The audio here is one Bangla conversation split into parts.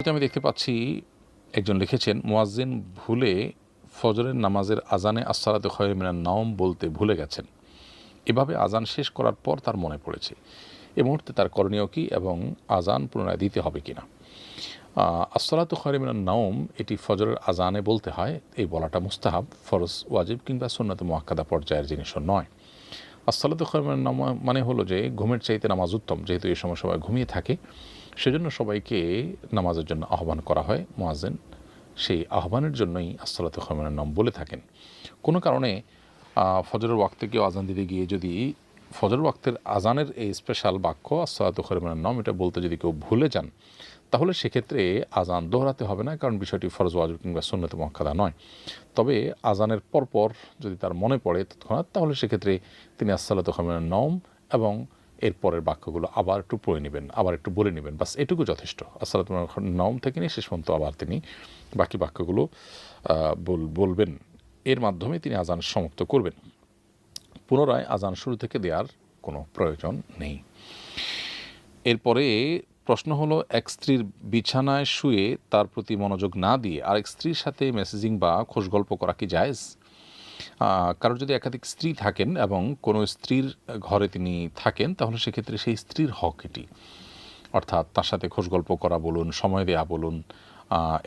আমি দেখতে পাচ্ছি একজন লিখেছেন, মুয়াজ্জিন ভুলে ফজরের নামাজের আজানে আসসালাতু খায়রুম মিনান নাওম বলতে ভুলে গেছেন। এভাবে আজান শেষ করার পর তার মনে পড়েছে। এ মুহূর্তে তার করণীয় কী এবং আজান পুনরায় দিতে হবে কিনা? আসসালাতু খায়রুম মিনান নাওম এটি ফজরের আজানে বলতে হয়। এই বলাটা মুস্তাহাব, ফরজ, ওয়াজিব কিংবা সুন্নাতে মুআক্কাদা পর্যায়ের জিনিসও নয়। আসসালাতু খায়রুম মিনান নাওম মানে হলো যে ঘুমের চাইতে নামাজ উত্তম। যেহেতু এই সময় সবাই ঘুমিয়ে থাকে, সেজন্য সবাইকে নামাজের জন্য আহ্বান করা হয়। মুয়াজ্জিন সেই আহ্বানের জন্যই আসসালাতু খায়রুম মিনান নাওম বলে থাকেন। কোনো কারণে ফজরের ওয়াক্তে কেউ আজান দিতে গিয়ে যদি ফজরের ওয়াক্তের আজানের এই স্পেশাল বাক্য আসসালাতু খায়রুম মিনান নাওম এটা বলতে যদি কেউ ভুলে যান, তাহলে সেক্ষেত্রে আজান দোহরাতে হবে না, কারণ বিষয়টি ফরজ, ওয়াজিব কিংবা সুন্নাতে মুআক্কাদা নয়। তবে আজানের পরপর যদি তার মনে পড়ে তৎক্ষণাৎ, তাহলে সেক্ষেত্রে তিনি আসসালাতু খায়রুম মিনান নাওম এবং এর পরের বাক্যগুলো আবার একটু পড়ে নেবেন, আবার একটু বলে নেবেন, বাস এটুকু যথেষ্ট। আসসালাতু মিনান নাওম থেকে নিয়ে শেষ পর্যন্ত আবার তিনি বাকি বাক্যগুলো বলবেন। এর মাধ্যমে তিনি আজান সমাপ্ত করবেন। পুনরায় আজান শুরু থেকে দেওয়ার কোনো প্রয়োজন নেই। এরপরে প্রশ্ন হলো, এক স্ত্রীর বিছানায় শুয়ে তার প্রতি মনোযোগ না দিয়ে আরেক স্ত্রীর সাথে মেসেজিং বা খোশ গল্প করা কি জায়েজ? কারোর যদি একাধিক স্ত্রী থাকেন এবং কোনো স্ত্রীর ঘরে তিনি থাকেন, তাহলে সেক্ষেত্রে সেই স্ত্রীর হক এটি। অর্থাৎ তার সাথে খোশ গল্প করা বলুন, সময় দেয়া বলুন,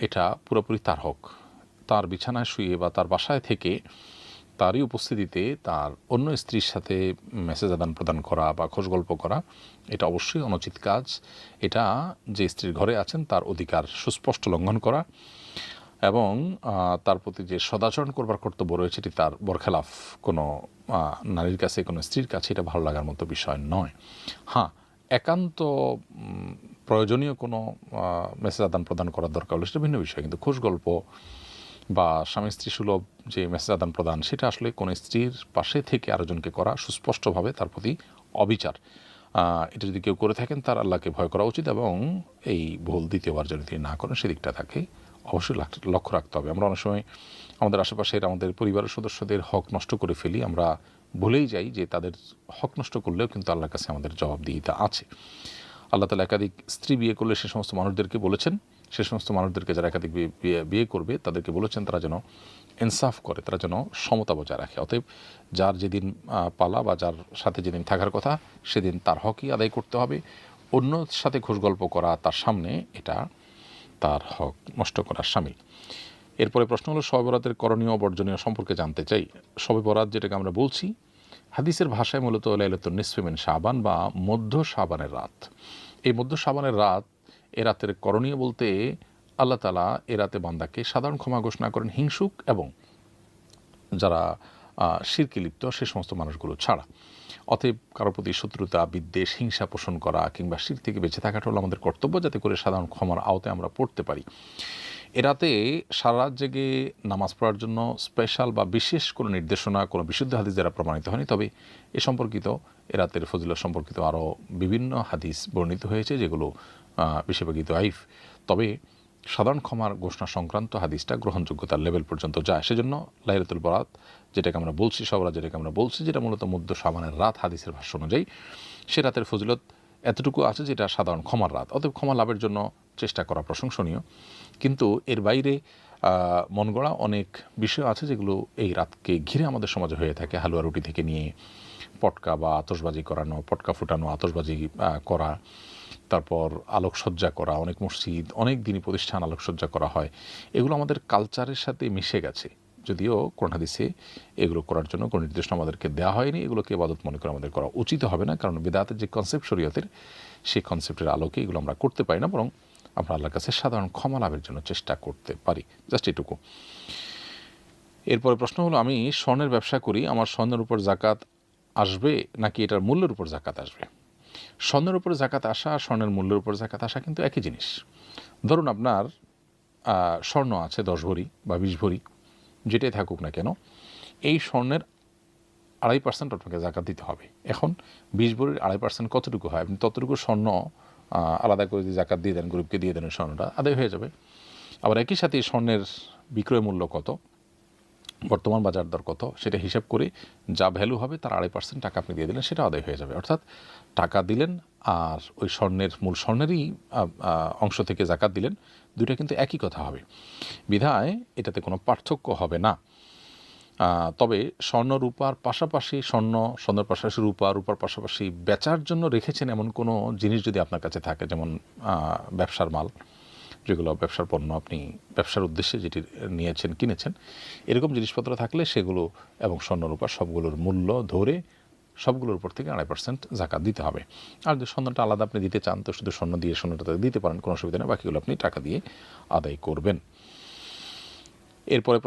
এটা পুরোপুরি তার হক। তার বিছানায় শুয়ে বা তার বাসায় থেকে তারই উপস্থিতিতে তার অন্য স্ত্রীর সাথে মেসেজ আদান প্রদান করা বা খোঁজ গল্প করা, এটা অবশ্যই অনুচিত কাজ। এটা যে স্ত্রীর ঘরে আছেন তার অধিকার সুস্পষ্ট লঙ্ঘন করা এবং তার প্রতি যে সদাচরণ করবার কর্তব্য রয়েছে এটি তার বরখেলাফ। কোনো নারীর কাছে, কোনো স্ত্রীর কাছে এটা ভালো লাগার মতো বিষয় নয়। হ্যাঁ, একান্ত প্রয়োজনীয় কোনো মেসেজ আদান প্রদান করার দরকার হলে সেটা ভিন্ন বিষয়, কিন্তু খোঁজ গল্প বা স্বামী স্ত্রী সুলভ যে মেসেজ আদান প্রদান, সেটা আসলে কোনো স্ত্রীর পাশে থেকে আরেকজনকে করা সুস্পষ্টভাবে তার প্রতি অবিচার। এটা যদি কেউ করে থাকেন, তার আল্লাহকে ভয় করা উচিত এবং এই ভুল দ্বিতীয়বার যদি তিনি না করেন, সেদিকটা তাকে অবশ্যই লক্ষ্য রাখতে হবে। আমরা অনেক সময় আমাদের আশেপাশের আমাদের পরিবারের সদস্যদের হক নষ্ট করে ফেলি। আমরা ভুলেই যাই যে তাদের হক নষ্ট করলেও কিন্তু আল্লাহর কাছে আমাদের জবাবদিহিতা আছে। আল্লাহ তাআলা একাধিক স্ত্রী বিয়ে করলে সে সমস্ত মানুষদেরকে বলেছেন, সে সমস্ত মানুষদেরকে যারা একাধিক বিয়ে করবে তাদেরকে বলেছেন তারা যেন ইনসাফ করে, তারা যেন সমতা বজায় রাখে। অতএব যার যেদিন পালা বা যার সাথে যেদিন থাকার কথা, সেদিন তার হকই আদায় করতে হবে। অন্য সাথে খোশ গল্প করা তার সামনে, এটা তার হক নষ্ট করার শামিল। এরপরে প্রশ্ন হলো, শবে বরাতের করণীয় বর্জনীয় সম্পর্কে জানতে চাই। শবে বরাত যেটাকে আমরা বলছি, হাদিসের ভাষায় মূলত লাইলাতুন নিসফি মিন শাবান বা মধ্য শাবানের রাত। এই মধ্য শাবানের রাত, এ রাতের করণীয় বলতে আল্লাহ তাআলা এ রাতে বান্দাকে সাধারণ ক্ষমা ঘোষণা করেন হিংসুক এবং যারা শিরকে লিপ্ত সে সমস্ত মানুষগুলো ছাড়া। অতএব কারোর প্রতি শত্রুতা, বিদ্বেষ, হিংসা পোষণ করা কিংবা শির থেকে বেঁচে থাকাটা হলো আমাদের কর্তব্য, যাতে করে সাধারণ ক্ষমার আওতায় আমরা পড়তে পারি। এ রাতে সারা রাত জেগে নামাজ পড়ার জন্য স্পেশাল বা বিশেষ কোনো নির্দেশনা, কোনো বিশুদ্ধ হাদিস দ্বারা প্রমাণিত হয়নি। তবে এ সম্পর্কিত, এ রাতের ফজিলত সম্পর্কিত আরও বিভিন্ন হাদিস বর্ণিত হয়েছে, যেগুলো বেশিরভাগই দাঈফ। তবে সাধারণ ক্ষমার ঘোষণা সংক্রান্ত হাদিসটা গ্রহণযোগ্যতার লেভেল পর্যন্ত যায়। সেজন্য লাইলাতুল বরাত যেটাকে আমরা বলছি, শবে বরাত যেটাকে আমরা বলছি, যেটা মূলত মধ্য শাবানের রাত হাদিসের ভাষ্য অনুযায়ী, সে রাতের ফজিলত এতটুকু আছে যেটা সাধারণ ক্ষমার রাত। অতএব ক্ষমা লাভের জন্য চেষ্টা করা প্রশংসনীয়। কিন্তু এর বাইরে মন গড়া অনেক বিষয় আছে যেগুলো এই রাতকে ঘিরে আমাদের সমাজে হয়ে থাকে। হালুয়া রুটি থেকে নিয়ে পটকা বা আতশবাজি করানো, পটকা ফুটানো, আতশবাজি করা, তারপর আলোকসজ্জা করা, অনেক মসজিদ, অনেক দিনই প্রতিষ্ঠান আলোকসজ্জা করা হয়। এগুলো আমাদের কালচারের সাথে মিশে গেছে, যদিও কোরআন হাদিসে এগুলো করার জন্য কোনো নির্দেশনা আমাদেরকে দেওয়া হয়নি। এগুলোকে ইবাদত মনে করে আমাদের করা উচিত হবে না, কারণ বিদআতের যে কনসেপ্ট শরীয়তের, সেই কনসেপ্টের আলোকে এগুলো আমরা করতে পারি না, বরং আমরা আল্লাহর কাছে সাধারণ ক্ষমা লাভের জন্য চেষ্টা করতে পারি। জাস্ট এটুকু। এরপরে প্রশ্ন হলো, আমি স্বর্ণের ব্যবসা করি, আমার স্বর্ণের উপর জাকাত আসবে নাকি এটার মূল্যের উপর জাকাত আসবে? স্বর্ণের উপর জাকাত আসা আর স্বর্ণের মূল্যের উপর জাকাত আসা কিন্তু একই জিনিস। ধরুন আপনার স্বর্ণ আছে 10 ভরি বা 20 ভরি, যেটাই থাকুক না কেন, এই স্বর্ণের 2.5% আপনাকে জাকাত দিতে হবে। এখন 20 ভরির 2.5% কতটুকু হয়? আপনি ততটুকু স্বর্ণ আলাদা করে যদি জাকাত দিয়ে দেন, গরিবকে দিয়ে দেন, স্বর্ণটা আদায় হয়ে যাবে। আবার একই সাথে স্বর্ণের বিক্রয় মূল্য কত, বর্তমান বাজার দর কত সেটা হিসাব করে যা ভ্যালু হবে তার 2.5% টাকা আপনি দিয়ে দিলেন, সেটা আদায় হয়ে যাবে। অর্থাৎ টাকা দিলেন আর ওই স্বর্ণের মূল স্বর্ণেরই অংশ থেকে জাকাত দিলেন, দুইটা কিন্তু একই কথা হবে, বিধায় এটাতে কোনো পার্থক্য হবে না। তবে স্বর্ণ রূপার পাশাপাশি স্বর্ণের পাশাপাশি রূপার পাশাপাশি বেচার জন্য রেখেছেন এমন কোনো জিনিস যদি আপনার কাছে থাকে, যেমন ব্যবসার মাল, যেগুলো ব্যবসার পণ্য আপনি ব্যবসার উদ্দেশ্যে যেটি নিয়েছেন কিনেছেন, এরকম জিনিসপত্র থাকলে সেগুলো এবং স্বর্ণ রূপা সবগুলোর মূল্য ধরে সবগুলোর উপর থেকে 2.5% জাকাত দিতে হবে। আর যদি স্বর্ণটা আলাদা আপনি দিতে চান তো শুধু স্বর্ণ দিয়ে স্বর্ণটা দিতে পারেন, কোনো অসুবিধা নেই, বাকিগুলো আপনি টাকা দিয়ে আদায় করবেন। এরপরে